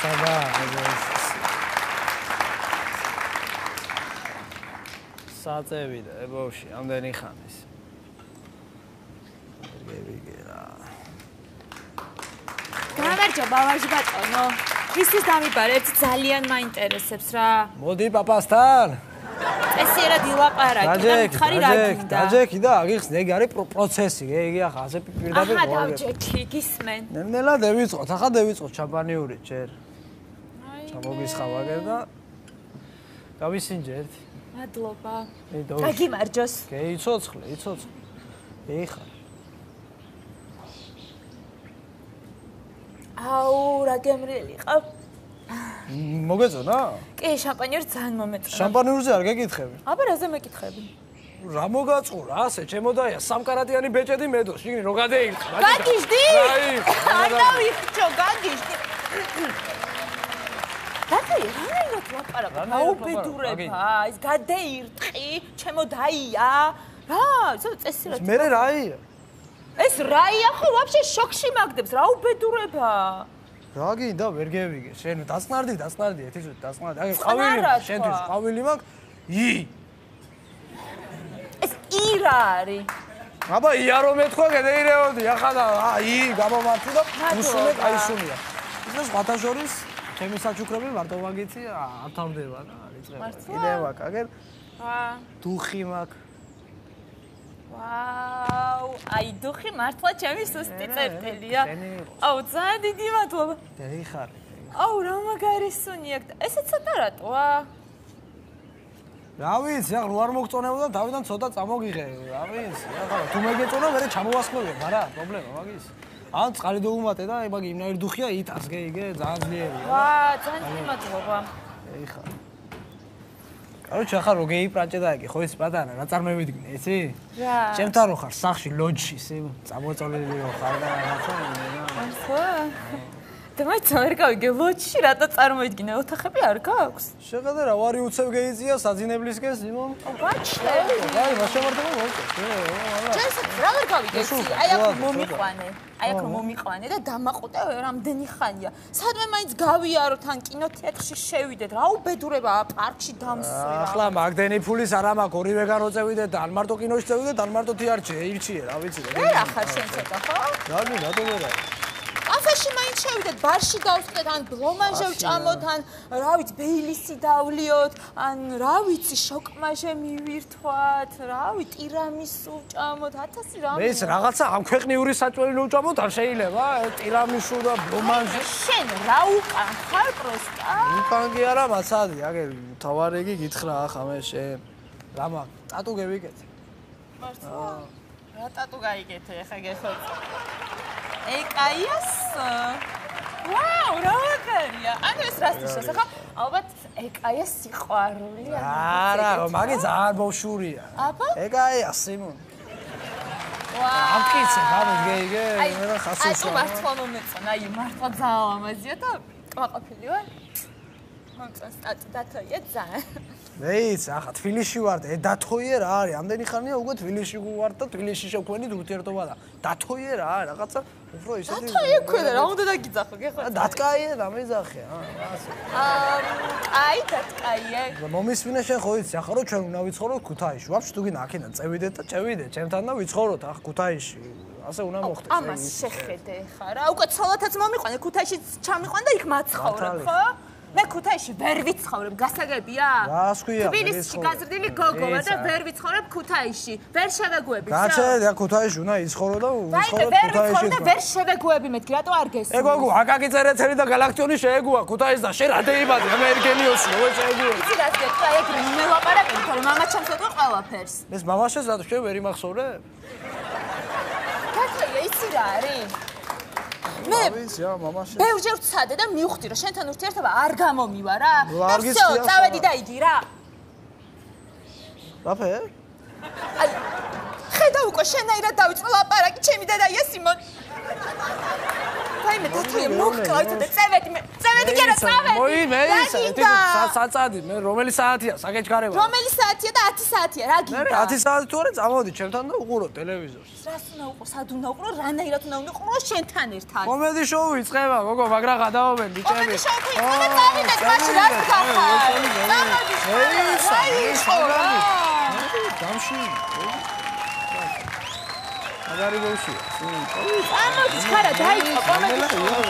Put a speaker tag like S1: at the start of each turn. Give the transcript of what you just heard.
S1: სადა საწევიდა ებოში ამდენი ხანის გევიგე რა
S2: გამარჯობა ვაჟი ბატონო ისის დამიბარე ერთ ძალიან მაინტერესებს რა
S1: მოდი პაპასთან
S2: წესიერად ილაპარაკი და მხარი რა გინდა
S1: დაჯექი და აგიხსნე ეგ არის პროცესი იგი ახლა ასე პირდაპირ
S2: აჰა დავჯექი გისმენ
S1: ნელა დავიწყოთ ახლა დავიწყოთ შამპანიური ჯერ ჩამოგისხავაგერ და გავისინჯეთ
S2: მადლობა გაგიმარჯოს
S1: იცოცხლე ეხა
S2: აუ რა გემრიელი ყავ
S1: მოგეწონა?
S2: კი, შამპანიორი ძალიან მომეწონა.
S1: შამპანიურზე არ გეკითხები?
S2: აბა რაზე მეკითხები?
S1: რა მოგაწყურა ასე, ჩემოდაია სამკარატიანი ბეჭედი მედო, შიგნი რო გადაიხდა.
S2: გაგიჟდი? არ დავიხჩო, გაგიჟდი. დათაი, რა იმათ ლაპარაკობ? აუბედურება, ის გადაირტყი, ჩემოდაია. რა, ისე წესიერად.
S1: მე რაია?
S2: ეს რაია ხო ვაფშე შოქში მაგდებს, რა უბედურება?
S1: რა გინდა ვერ გევიგე შენ დაწნარდი ეთიცოდი დაწნარდი აი ყავილი შენთვის ყავილი მაქვს
S2: ეს ი რა არის
S1: აბა ია რომ ეთქვა გადაირეოდი ახლა და ი გამომართი და უსუნე კაისუნია ის სხვათა შორის ჩემი საჩუქრები მარტო მაგიცი არ თავდება რა რიწყება კიდევ აქ აგერ დუხი მაქვს
S2: ვაუ, აი დუხი მართლა ჩემი სუსტი წერტილია. აუ, ძალიან დიდი მადლობა.
S1: დაიხარე.
S2: აუ, რა მაგარი სუნი აქვს. ესე ცოტა რატოა?
S1: რა ვიცი, ახლა არ მოგწონებოდა, თავიდან ცოტა წამოგიღე. რა ვიცი, ახლა თუ მეგეწონა, მე ჩამოვასხმევია, არა, პრობლემა მაგის. ან წყალი დაუმატე და მაგ იმნაირი დუხია იტანს, გეიგე, ძალიან ძლიერია.
S2: ვა, ძალიან დიდი მადლობა.
S1: ეხა короче, ახლა რო გეიპრანჭე და აკი, ხო ის პატარა, რა წარმევიდგინე, იცი?
S2: რა?
S1: ჩემთან რო ხარ სახში, ლოჯში, ისე წამოწოლილი რო ხარ და რაღაცა.
S2: ხო? და მე წავერ გავიგე ლოჯში, რატო წარმოვიდგინე, ოთახები არ გაქვს?
S1: შეხედე რა, ვარი უცებ გეიწია საძინებლისკენ, სიმონ.
S2: ბაჩე.
S1: აი, მაშემართება მოვწე.
S2: ჯერ რა ვერ გავიგე, აი აქ მომიყვანე. აი აქ მომიყვანე და დამაყუტე რამდენი ხანია. სადმე მაინც გავიაროთ ან კინოთეატრში შევიდეთ. რა უბედურებაა პარკში დამსვი.
S1: ახლა მაგდენი ფულის არ ამაქვს, ორივე განოწევიდეთ და ან მარტო კინოში წევიდეთ, ან მარტო თეატრში, ირჩიე, რა ვიცი.
S2: ვერ ახარ შენ ცოტა, ხო?
S1: რატო ვერა?
S2: კაფეში მაინც შევიდეთ, ბარში დავსვდეთ, ან ბლომანჟე ვჭამოთ, ან რა ვიცი, ბეილისი დავლიოთ, ან რა ვიცი, შოკმაჟე მივირთვათ, რა ვიცი, ტირამისუ ვჭამოთ, 1000 რამე.
S1: მე ეს რაღაცა ამ ქვეყნიური საჭველი ვჭამოთ, არ შეიძლება, ტირამისუ და ბლომანჟე.
S2: შენ რა უკან ხარ პროსტა?
S1: უკან კი არა, მასადი, აგერ თავარი იგი გითხრა ახლა მე შენ. რამა, ტატუ გევიკეთე.
S2: მართლა? რა ტატუ გაიგეთე, ხა გეხოთ. ეკაიას? ვაუ, რა მაგარია. ანუ ეს რას ნიშნავს, ხა? ალბათ ეკაიას სიყვარული.
S1: არა, მაგე ძალიან ბავშვურია.
S2: აბა?
S1: ეკაია სიმონ.
S2: ვაუ.
S1: ამკიცე, გამო გეიგე, მე რა ხასულა.
S2: აი, მართლა მომეწონა, აი, მართლა ძალიან ლამაზია და ყვაყოფილი ვარ. მომწონს დათოია ძალიან.
S1: მეიც, ახლა თბილისში ვარ და დათოიე რა არის? ამდენი ხანია უკვე თბილისში ვარ და თბილისში შევქმნით ურთიერთობა და დათოიე რა არის? რაღაცა უფრო ისეთი
S2: დათოიე ქვია, რა უნდა დაგიძახო, გეხოთ?
S1: დათკაიე და მეძახე, ასე.
S2: აი, დათკაიე.
S1: მომისმინე შენ ხო იცი, ახლა რომ ჩვენ უნდა ვიცხოვროთ ქუთაისში. ვაფშე თუ გინდა აქედან წევიდეთ და წევიდეთ ჩემთან და ვიცხოვროთ ახ ქუთაისში. ასე უნდა მოხდეს.
S2: ამას შეხედე ხა რა, უკვე ცოლათაც მომიყვანე, ქუთაისში ჩამიყვან და იქ მაცხოვრებ, ხო? მე ქუთაისში ვერ ვიცხოვრებ, გასაგებია?
S1: რას ქვია?
S2: თბილისში გაზრდილი გოგოა და ვერ ვიცხოვრებ ქუთაისში. ვერ შევეგუები, რა?
S1: გაჩერდი, ქუთაისში უნდა იცხოვრო და
S2: ვიცხოვრებ ქუთაისში. და ვერ შევეგუები მეთქი, რატო არ გესმის?
S1: ეგოგო, აკაკი წერეთელი და galaktioni შეეგუა ქუთაისს და შენ რა დაიბადე ამერიკენიოსი, რო შეეგუა.
S2: იცი რა გეტყვი, აი ეგ მე ლაპარაკობ, თორემ მამა ჩემს ეტყვი ყველაფერს.
S1: ეს მამაშენს რატო შენ ვერ იმახსოვრებ?
S2: კაცია, იცი რა არის? მე
S1: ვიცი, მამაშენ.
S2: ბევრჯერ ვცადე და მივხვდი რომ შენთან ურთიერთობა არ გამომივა რა. და всё, წავედი და იგი რა.
S1: რაფე?
S2: აი, ხედა უკვე შენაირად დავიწყო ლაპარაკი, ჩემი დედაია სიმონ. ფაიმე დათოია მოგკავით და წევედი მე. წევედი კი არა წავედი.
S1: მოი მე საწადი მე რომელი საათია საკეჩქარება?
S2: რომელი საათია და 10 საათია რა გინდა?
S1: მე 10 საათი თუ არა წამოვდი ჩემთან და უყურო ტელევიზორს.
S2: რას უნდა უყურო? სად უნდა უყურო? რანაირად უნდა უყურო შენთან ერთად?
S1: კომედი შოუ იწყება გოგო მაგრამ გადავობენ ბიჭები.
S2: კომედი შოუ იწყება წავიდეთ მაშინ რას გახარ?
S1: დამში. მაგარი გოშია.
S2: ამოდი ხარა დაიწყო კომედი შოუ.